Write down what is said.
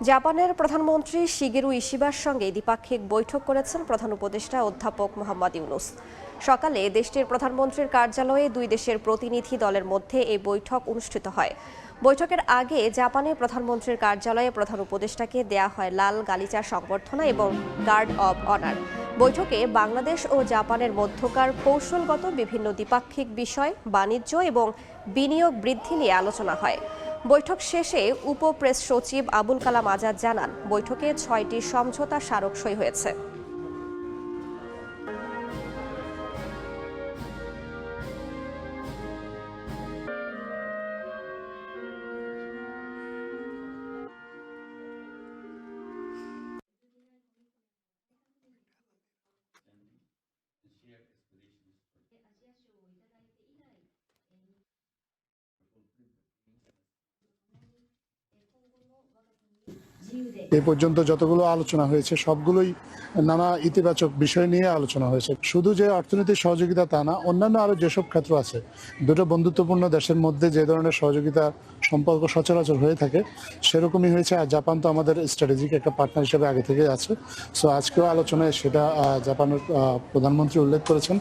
জাপানের প্রধানমন্ত্রী শিগেরু ইশিবার সঙ্গে দ্বিপাক্ষিক বৈঠক করেছেন প্রধান উপদেষ্টা অধ্যাপক মোহাম্মদ ইউনুস। সকালে দেশটির প্রধানমন্ত্রীর কার্যালয়ে দুই দেশের প্রতিনিধি দলের মধ্যে এই বৈঠক অনুষ্ঠিত হয়। বৈঠকের আগে জাপানের প্রধানমন্ত্রীর কার্যালয়ে প্রধান উপদেষ্টাকে দেয়া হয় লাল গালিচা সংবর্ধনা এবং গার্ড অব অনার। বৈঠকে বাংলাদেশ ও জাপানের মধ্যকার কৌশলগত বিভিন্ন দ্বিপাক্ষিক বিষয়, বাণিজ্য এবং বিনিয়োগ বৃদ্ধি নিয়ে আলোচনা হয়। বৈঠক শেষে উপ প্রেস সচিব আবুল কালাম আজাদ জানান, বৈঠকে ৬টি সমঝোতা স্মারক সই হয়েছে। এ পর্যন্ত যতগুলো আলোচনা হয়েছে সবগুলোই নানা ইতিবাচক বিষয় নিয়ে আলোচনা হয়েছে। শুধু যে অর্থনৈতিক সহযোগিতা তা না, অন্যান্য আরো যেসব ক্ষেত্র আছে, দুটো বন্ধুত্বপূর্ণ দেশের মধ্যে যে ধরনের সহযোগিতা সম্পর্ক সচরাচর হয়ে থাকে সেরকমই হয়েছে। আর জাপান তো আমাদের স্ট্র্যাটেজিক একটা পার্টনার হিসেবে আগে থেকে আছে। সো আজকেও আলোচনায় সেটা জাপানের প্রধানমন্ত্রী উল্লেখ করেছেন।